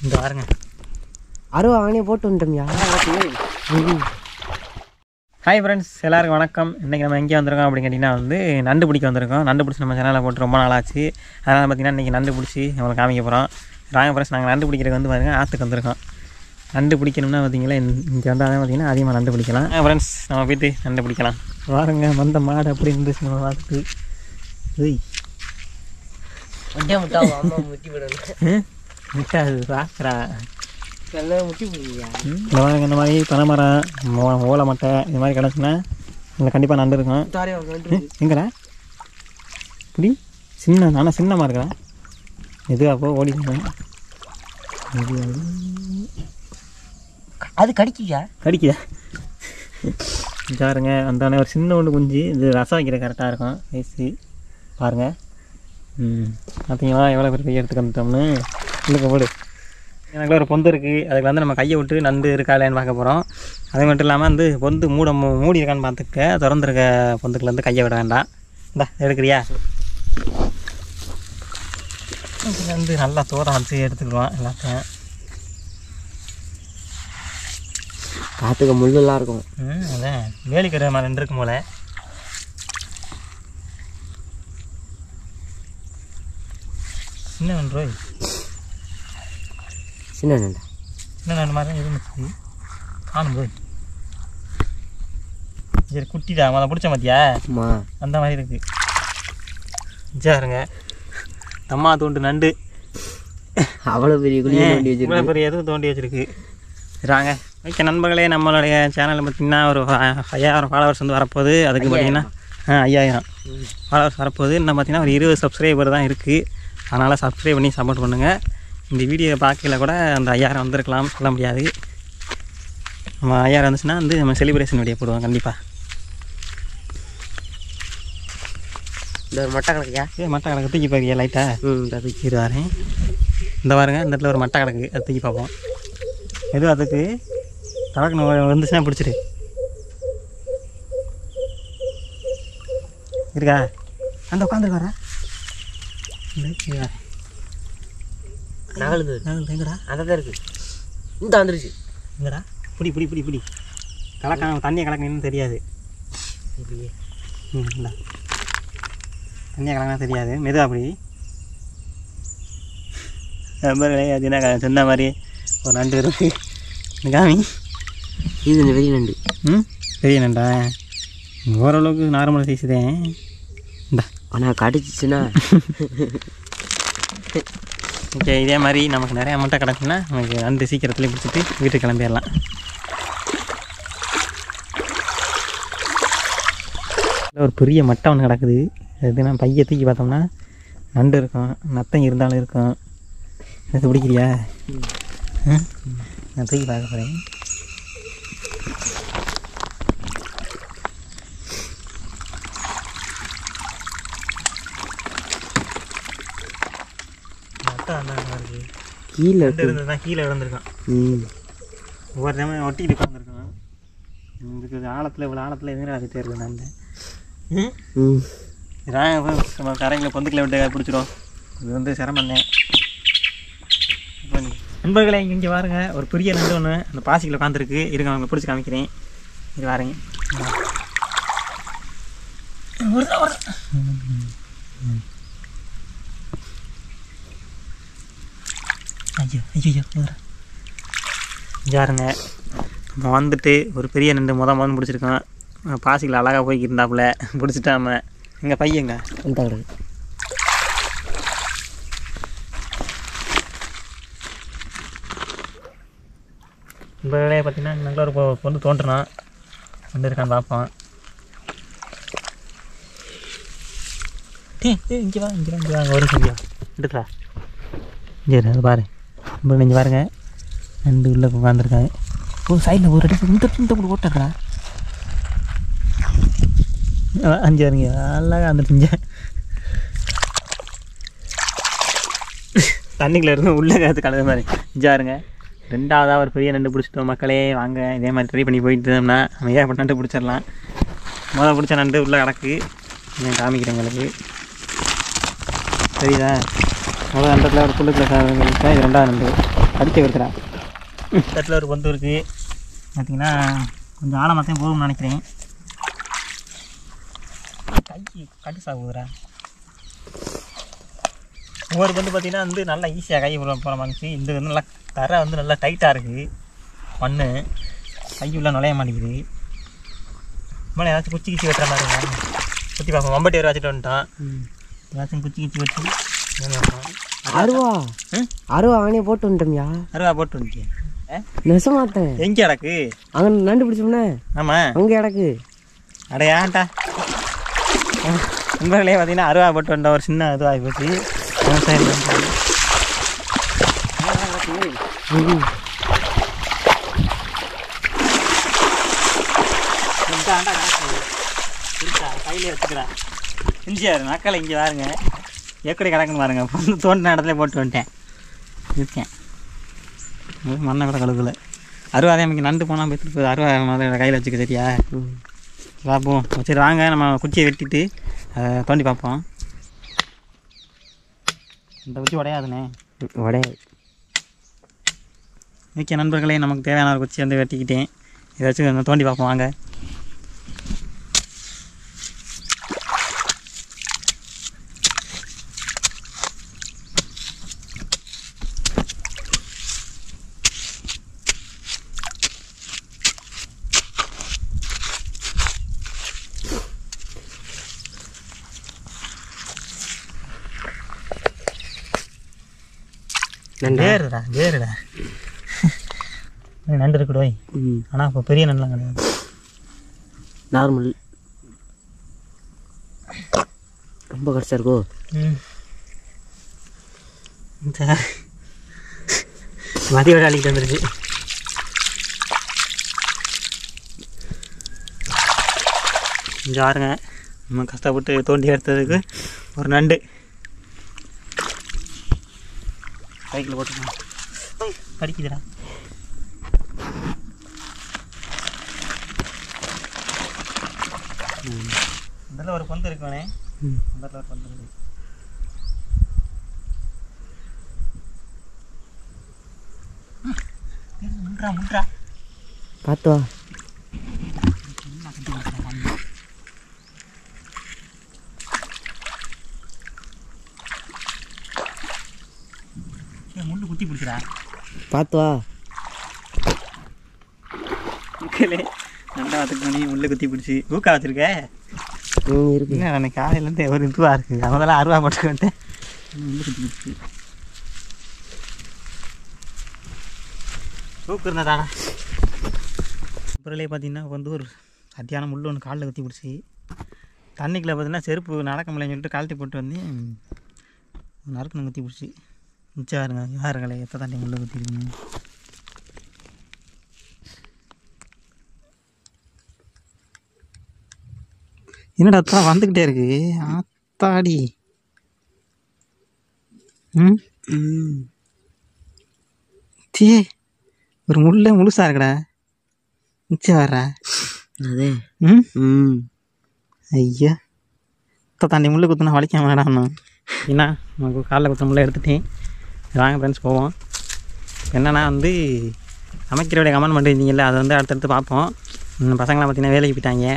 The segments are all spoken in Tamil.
இந்த பாருங்க அருவா அவனே போட்டு வந்துட்டோம்யா. ஹாய் ஃப்ரெண்ட்ஸ், எல்லாருக்கும் வணக்கம். இன்றைக்கி நம்ம எங்கே வந்திருக்கோம் அப்படின்னு கேட்டிங்கன்னா நண்டு பிடிக்க வந்திருக்கோம். நண்டு பிடிச்சி நம்ம சேனலில் போட்டு ரொம்ப நாள் ஆச்சு. அதனால் பார்த்திங்கன்னா இன்றைக்கி நண்டு பிடிச்சி நம்மளுக்கு காமிக்க போகிறோம். ராங்க ஃப்ரெண்ட்ஸ், நாங்கள் நண்டு பிடிக்கிறதுக்கு பாருங்கள் ஆற்றுக்கு வந்திருக்கோம். நண்டு பிடிக்கணும்னா பார்த்திங்களா இங்கே வந்தால் பார்த்திங்கன்னா அதிகமாக நண்டு பிடிக்கலாம். ஃப்ரெண்ட்ஸ், நம்ம போய்ட்டு நண்டு பிடிக்கலாம். வாருங்க, வந்த மாடு அப்படி இருந்துச்சு நம்ம பார்த்துட்டு. முட்டாது ராக்கிறா முட்டி போடுவியா? இந்த மாதிரி இந்த மாதிரி பனை மரம், ஓலை மட்டை இந்த மாதிரி கிடச்சுன்னா இதில் கண்டிப்பாக நண்டு இருக்கும். எங்கடா இப்படி சின்ன ஆனால் சின்னமாக இருக்கா எது அப்போ ஓடி அது கடிக்குதா பாருங்க. அந்த ஒரு சின்ன ஒன்று குஞ்சு இது ரசம் வைக்கிற கரெக்டாக இருக்கும் வயசு பாருங்கள். பார்த்தீங்களா எவ்வளோ பேர் கையை எடுத்துக்க வந்துட்டோம்னு. இல்லைக்க போடு, எனக்கு ஒரு பொந்து இருக்குது. அதுக்கு நம்ம கையை விட்டு நண்டு இருக்கா இல்லைன்னு பார்க்க போகிறோம். அது மட்டும் இல்லாமல் பொந்து மூடி இருக்கான்னு பார்த்துக்க. திறந்துருக்க பொந்துக்குலேருந்து கையை விட வேண்டாம். இந்தா எடுக்கிறியா? நண்டு நல்லா தூரம் வச்சு எடுத்துக்கிடுவான் எல்லாத்தையும். காற்றுக்கு முள்ளெல்லாம் இருக்கும். அதான் வேலிக்கரை மாதிரி ரெண்டு இருக்கும் போல. சின்ன நண்டு ரோய், சின்ன நண்டு மாதிரி இருந்துச்சு காணும் போய். சரி குட்டிடா, அதை பிடிச்ச மாத்தியா அந்த மாதிரி இருக்கு. சரிங்க, தம்மா தோண்டு நண்டு அவ்வளோ பெரிய இவ்வளோ பெரிய எதுவும் தோண்டி வச்சுருக்கு. ராங்க ஓகே நண்பர்களே, நம்மளுடைய சேனலில் பார்த்திங்கன்னா ஒரு 5000 ஃபாலோவர்ஸ் வரப்போகுது. அதுக்கு பார்த்திங்கன்னா 5000 ஃபாலோவர்ஸ் வரப்போகுது. இன்னும் பார்த்திங்கன்னா ஒரு 20 சப்ஸ்கிரைபர் தான் இருக்குது. அதனால் சப்ஸ்கிரைப் பண்ணி சப்போர்ட் பண்ணுங்கள். இந்த வீடியோ பார்க்கல கூட அந்த 5000 வந்திருக்கலாம், சொல்ல முடியாது. நம்ம 5000 வந்துச்சுன்னா நம்ம செலிப்ரேஷன் வீடியோ போடுவோம் கண்டிப்பாக. இந்த ஒரு மட்டை கிடக்குயா? மட்டை கிடக்கு, தூக்கி பார்க்கியா லைட்டாக? தூக்கி வரேன். இந்த பாருங்க, இந்த இடத்துல ஒரு மட்டை கிடக்கு, அது தூக்கி பார்ப்போம். எதுவும் அதுக்கு தடக்கு வந்துச்சுன்னா பிடிச்சிரு. இருக்கா? அந்த உட்காந்துருக்காரா? எங்கடா? அதான் இருக்குது. இந்த வந்துருச்சு. எங்கடா? பிடி கலக்கான தண்ணியை கலக்கணும்னு தெரியாது. இந்தா தண்ணியை கலக்கணும் தெரியாது. மெதுவா அப்படி அது சொன்ன மாதிரி ஒரு நண்டு இருக்கு. காமி, இது இந்த பெரிய நண்டு. பெரிய நண்டா? ஓரளவுக்கு நார்மல் சைஸ் தான். இந்தா ஆனால் கடிச்சிச்சுன்னா ஓகே. இதே மாதிரி நமக்கு நிறையா மட்டை கிடக்குன்னா நமக்கு நண்டு சீக்கிரத்துலேயே பிடிச்சிட்டு வீட்டுக்கு கிளம்பிடலாம். ஒரு பெரிய மட்டை ஒன்று கிடக்குது. அதுனா பையை தூக்கி பார்த்தோம்னா நண்டு இருக்கும், நத்தம் இருந்தாலும் இருக்கும். எனக்கு பிடிக்கிறியா? நான் தூக்கி பார்க்க போகிறேன். கீழே இருந்ததுதான் கீழே விழுந்திருக்கான். ஒவ்வொரு டைம் ஒட்டிக்கிட்டு உட்காந்துருக்கான். இதுக்கு ஆழத்தில் இவ்வளோ ஆழத்தில் எதுவும் அது தேர்வு நண்டு. நம்ம கரைங்களை பொந்துக்களை விட்டு பிடிச்சிடும். இது சிரமண்ணேன். நண்பர்களே, இங்கே பாருங்க, ஒரு பெரிய நண்டு ஒன்று அந்த பாசிக்கில் உட்காந்துருக்கு. இருங்க, அவங்க பிடிச்சி காமிக்கிறேன். இது பாருங்க. ஐயோ யாருங்க, நம்ம வந்துட்டு ஒரு பெரிய நண்டு முதல் பிடிச்சிருக்கோம். பாசிக்கில் அழகாக போய்க்கு இருந்தாப்புல பிடிச்சிட்டாம. எங்கள் பையங்க நண்பர்களே, பார்த்தீங்கன்னா நல்ல ஒரு பொண்ணு தோன்றுனான். வந்து இருக்கான்னு பார்ப்போம். இங்கே வாங்க வரும் சொல்லியா எடுத்துடா. சரி அது பாரு, நீங்கள் பாருங்க, நண்டு உள்ளே உட்காந்துருக்காங்க. சைடில் ஒரு அடி இந்த கூட ஓட்டுறா. 5 இருங்க அழகாக வந்துட்டுங்க. தண்ணிக்குள்ள இருந்து உள்ளே காற்று கலந்த மாதிரி ஜாருங்க. ரெண்டாவதாக ஒரு பெரிய நண்டு பிடிச்சிட்டோம் மக்களே. வாங்க இதே மாதிரி ட்ரை பண்ணி போயிட்டு இருந்தோம்னா நம்ம ஏகப்பட்ட நண்டு பிடிச்சிடலாம். முதல் பிடிச்ச நண்டு உள்ளே கிடக்கு. நான் காமிக்கிறேன் உங்களுக்கு. தெரியுதா? முதல் நண்டத்தில் ஒரு புல்லுக்குள்ள இது ரெண்டாவது நண்டு. கடிக்க வருதுடா. தட்டில் ஒரு பொந்து இருக்குது பார்த்தீங்கன்னா, கொஞ்சம் ஆழமாத்தையும் போகும்னு நினைக்கிறேன். கைக்கு கடி சாகுதுடா. ஒவ்வொரு பொந்து பார்த்தீங்கன்னா வந்து நல்லா ஈஸியாக கை போகிற மாதிரி. இந்த வந்து நல்லா தரை வந்து நல்லா டைட்டாக இருக்குது, மண் கை உள்ள நுழைய மாட்டேங்குது. மேலே ஏதாச்சும் குச்சி கிச்சி வெட்டுற மாதிரி குத்தி பார்ப்போம். மம்பட்டி வேறு வச்சுட்டு வந்துட்டான். ஏதாச்சும் குச்சி கிச்சி வச்சு அருவா அவனே போட்டு வந்துட்டோம்யா. அருவா போட்டு வந்துட்டியா? நெசமாத்தேன். எங்கே கிடக்கு? அங்கே நண்டு பிடிச்சோம்னே. ஆமாம், அங்கே கிடக்கு. அடையாண்டா நண்பர்களே பார்த்தீங்கன்னா அருவா போட்டு வந்த ஒரு சின்ன இதுவாகி போச்சு. கையிலே வச்சுக்கிறேன். இஞ்சியாரு மக்களை இங்கே பாருங்க, எப்படி கிடக்குன்னு பாருங்க. தோண்டின இடத்துல போட்டு வந்துட்டேன். இருக்கேன் மண்ணை கூட கழுகுல. அருவாதே நமக்கு நண்டு போனால் போய்ட்டு போகுது. அருவா முதல்ல கையில் வச்சுக்க. சரியா? பார்ப்போம். சரி வாங்க, நம்ம குச்சியை வெட்டிட்டு தோண்டி பார்ப்போம். இந்த குச்சி உடையாதுண்ணே, உடையாது. ஓகே நண்பர்களே, நமக்கு தேவையான ஒரு குச்சி வந்து வெட்டிக்கிட்டேன். ஏதாச்சும் தோண்டி பார்ப்போம் வாங்க. வேறுடா வேறுடா நண்டு இருக்குடோய். ஆனால் இப்போ பெரிய நண்டுலாம் கிடையாது, நார்மல். ரொம்ப கஷ்டம் இருக்கோ? மதியோட அழிக்கிட்டு வந்துருச்சு. கொஞ்சம் பாருங்க, நம்ம கஷ்டப்பட்டு தோண்டி எடுத்ததுக்கு ஒரு நண்டு கைக்கில் போட்டுக்கலாம். கடிக்குதுடா. அதில் ஒரு பொந்து இருக்குண்ணே. அதில் ஒரு பொந்து இருக்கு. முன்றா முன்றா பார்த்து வா. முள்ளு குத்தி பிடிச்சிடா. பார்த்து வா. நல்லா பார்த்துக்கு பண்ணி முள்ளு குத்தி பிடிச்சி ஊக்கா வச்சுருக்க இருக்கு. இல்லை எனக்கு காலையிலேருந்து ஒரு இதுவாக இருக்குது. அதெல்லாம் அருவா போட்டுக்கிட்டு முள்ளு குத்தி பிடிச்சி ஊக்கு இருந்தாடாடா. அப்புறம்லே பார்த்தீங்கன்னா வந்து ஒரு சட்டியான முள் ஒன்று காலில் குத்தி பிடிச்சி தண்ணிக்குள்ளே பார்த்தீங்கன்னா செருப்பு நடக்க முடியலன்னு சொல்லிட்டு காலத்தி போட்டு வந்து நறுக்குன்னு குத்தி பிடிச்சி மிச்சம் யாருங்க யாருங்களே எப்போ தண்ணி முள்ளு குத்திருக்கீங்க. என்னடா அத்தான் வந்துக்கிட்டே இருக்கு ஆத்தாடி. சே ஒரு முள்ளே முழுசா இருக்குடா. மிச்சம் வர்றா அதே. ஐயா தாண்டி முள்ளு குத்துனா வலிக்காம வேடாண்ணா. ஏன்னா நமக்கு காலில் குத்துற முள்ளை எடுத்துட்டேன். வாங்க ஃப்ரெண்ட்ஸ் போவோம். என்னென்னா வந்து சமைக்கிற விட கமெண்ட் பண்ணிருந்தீங்கல்ல, அதை வந்து அடுத்தடுத்து பார்ப்போம். பசங்களாம் பார்த்தீங்கன்னா வேலைக்கு போயிட்டாங்க.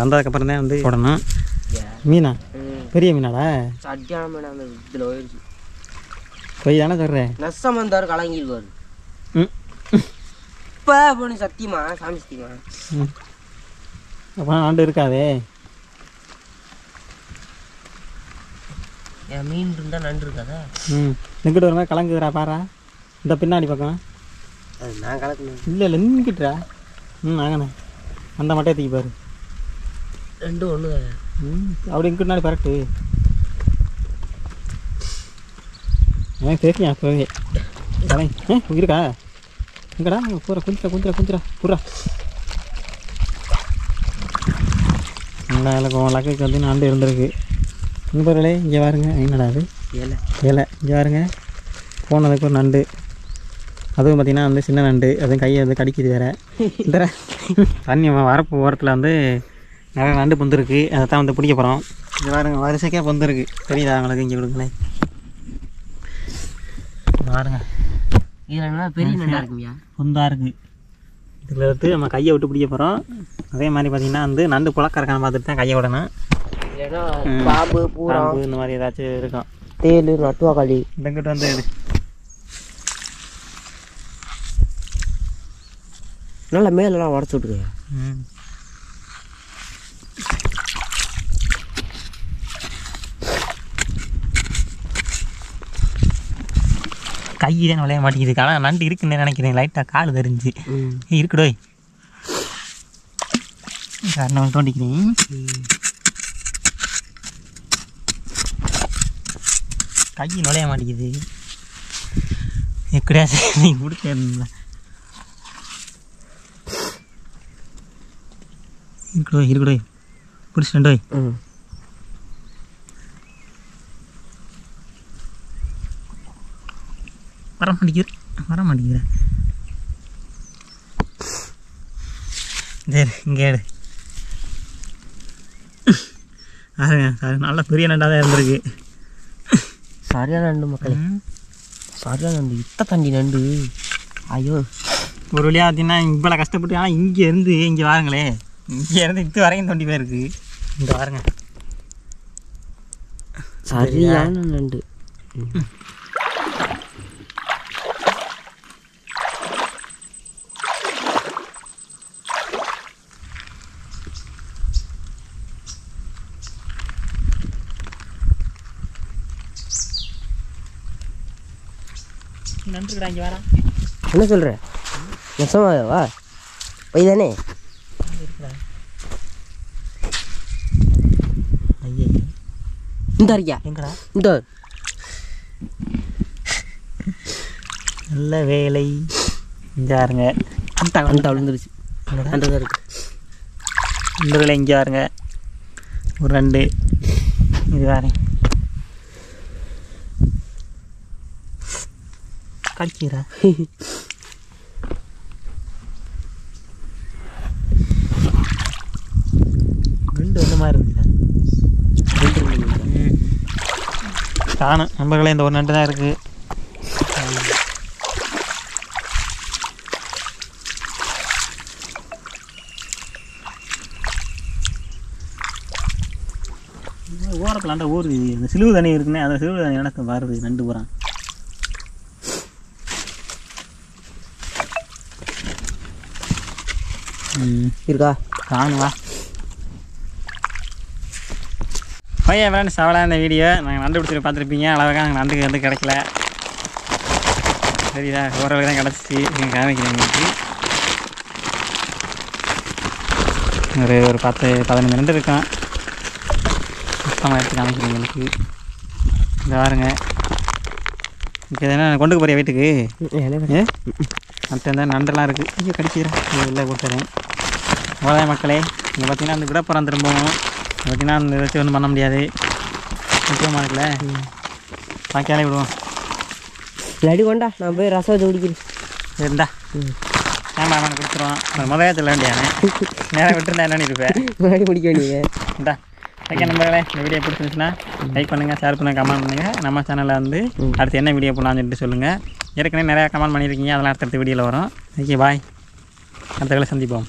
வந்ததுக்கப்புறம் தான் வந்து போடணும். மீனா பெரிய மீனாடா? சட்டியான மீனா இதில் போயிடுச்சு. போய் தானே சொல்கிறேன். நெசம் வந்தார் கலங்கிடுவார். இப்போ போன சத்தியமா சாமி சத்தியமா அப்போ நண்டு இருக்காதே. என் மீன் இருந்தால் நண்டு இருக்காதா? நின்றுட்டு ஒரு மாதிரி கலங்குதுரா பாரா. இந்த பின்னாடி பக்கம் அது நான் கலக்கணும். இல்லை இல்லை நின்றுக்கிட்டுறா. ஆங்கண்ணே அந்த மட்டையை தூக்கி பாரு. ரெண்டும் ஒன்று அப்படி இங்கிட்டு நாடி பரட்டு. எனக்கு தெரியும் அப்போவே கலை இருக்கா எங்கடா பூரா குஞ்சிரா குஞ்சிரா குஞ்சிரா பூரா. நல்லா இலக்கம் லக்கைக்கு வந்து நண்டு இருந்திருக்கு. நண்பர்களே இங்கே பாருங்க. என்னடா அது? ஏலை ஏலை. இங்கே பாருங்க, போனதுக்கு ஒரு நண்டு. அதுவும் பார்த்திங்கன்னா வந்து சின்ன நண்டு. அதுவும் கையை வந்து கடிக்குது வேறு. இந்த தண்ணி வரப்பு ஓரத்தில் வந்து நிறைய நண்டு பொந்துருக்கு. அதை தான் வந்து பிடிக்க போகிறோம். இங்கே பாருங்க வரிசைக்காக பொந்துருக்கு. தெரியுதா உங்களுக்கு? இங்கே கொடுங்களேன் பாருங்க. இதில் என்ன பெரிய நண்டா இருக்குங்கய்யா? பொந்தா இருக்குது. இதில் எடுத்து நம்ம கையை விட்டு பிடிக்க போகிறோம். அதே மாதிரி பார்த்திங்கன்னா வந்து நண்டு புழக்க இருக்கான்னு பார்த்துட்டு தான் கையை விடணும். இல்லைன்னா பாம்பு பூராம்பு இந்த மாதிரி ஏதாச்சும் இருக்கும். தேல் நட்டுவாக்காளி இங்கிட்ட வந்து இது நல்லா மேலெல்லாம் உடச்சி விட்டுருங்க. கை தான் விளைய மாட்டேங்குது. ஆனால் நண்டு இருக்குன்னு நினைக்கிறேன். லைட்டாக கால் தெரிஞ்சு இருக்குடோய். காரணம் தோண்டிக்கிறேன். கை நுழைய மாட்டேங்குது. எப்படியா நீ பிடிச்சிருந்தா இருக்குடோய் பிடிச்சிட்டோய். வர மாட்டேங்கிற சரி இங்கே எடு. நல்ல பெரிய நண்டாக தான் இருந்திருக்கு. சரியான நண்டு மக்களே, சரியான நண்டு. இத்த தண்டி நண்டு. ஐயோ ஒரு வழியாக பார்த்தீங்கன்னா இவ்வளோ கஷ்டப்பட்டு. ஆனால் இங்கேருந்து இங்கே வாருங்களே, இங்கேருந்து இது வரைக்கும் தோண்டி போயிருக்கு. இந்த வாருங்க சரியான நண்டு. நன்றிடா இங்கே வரேன். என்ன சொல்கிற? நெசமாவா போய் தானே ஐயே இந்த இருக்கியா? எங்கடா இந்த நல்ல வேலை. இங்கே பாருங்க அந்த விழுந்துருச்சு. அந்த தான் இருக்கு. இந்த வேலை இங்கே பாருங்க ஒரு ரெண்டு. இது பாருங்க கடிக்கிறா. ரெண்டு அந்த மாதிரி இருந்துச்சு. காணும் நண்பர்களே, இந்த ஒரு நண்டு தான் இருக்குது. ஓரத்துலாண்டா ஊறுது. இந்த சிலுவு தண்ணி இருக்குன்னே, அந்த சிலுவு தண்ணி எனக்கு வருது நண்டு போகிறான். இருக்கா காணுவா பையன் ஃப்ரெண்ட்ஸ். அவ்வளோ இந்த வீடியோ நாங்கள் நண்டு பிடிச்சி பார்த்துருப்பீங்க. அளவுக்காக நாங்கள் நண்டுக்கு வந்து கிடைக்கல. சரிதா, ஓரளவுக்கு தான் கிடச்சிச்சு. நீங்கள் காமிக்கிறேன். எங்களுக்கு ஒரு 10-15 நண்டு இருக்கும். சுத்தமாக எடுத்து காமிக்கிறேன் எங்களுக்கு. இந்த பாருங்க. இப்போ எதனா கொண்டுக்கு போறியா வீட்டுக்கு? மற்ற இந்த நண்டெல்லாம் இருக்குது. இங்கே கடிக்கிறேன். இல்லை கொடுத்துறேன். அவ்வளோதான் மக்களே. இங்கே பார்த்தீங்கன்னா அந்த விட போகிறோம் திரும்பவும். பார்த்தீங்கன்னா அந்த வச்சு ஒன்றும் பண்ண முடியாது. முக்கியமாக இருக்குல்ல, பாக்கியாலே விடுவோம். லடி கொண்டா, நான் போய் ரசம் வச்சு குடிக்கிறேன். இருந்தா கேமராமேன் கொடுத்துருவோம். முதல்ல சொல்ல வேண்டியானே நேரம் விட்டுருந்தா என்னன்னு இருப்பேன். முன்னாடி குடிக்க வேண்டியது. இந்தா ஓகே நண்பர்களே, இந்த வீடியோ பிடிச்சிருந்துச்சுன்னா லைக் பண்ணுங்கள், ஷேர் பண்ணுங்கள், கமெண்ட் பண்ணுங்கள். நம்ம சேனலில் வந்து அடுத்து என்ன வீடியோ போடலாம்னு சொல்லிட்டு சொல்லுங்கள். ஏற்கனவே நிறையா கமெண்ட் பண்ணியிருக்கீங்க, அதெல்லாம் அடுத்தடுத்த வீடியோவில் வரும். ஓகே பாய், அடுத்த வேலை சந்திப்போம்.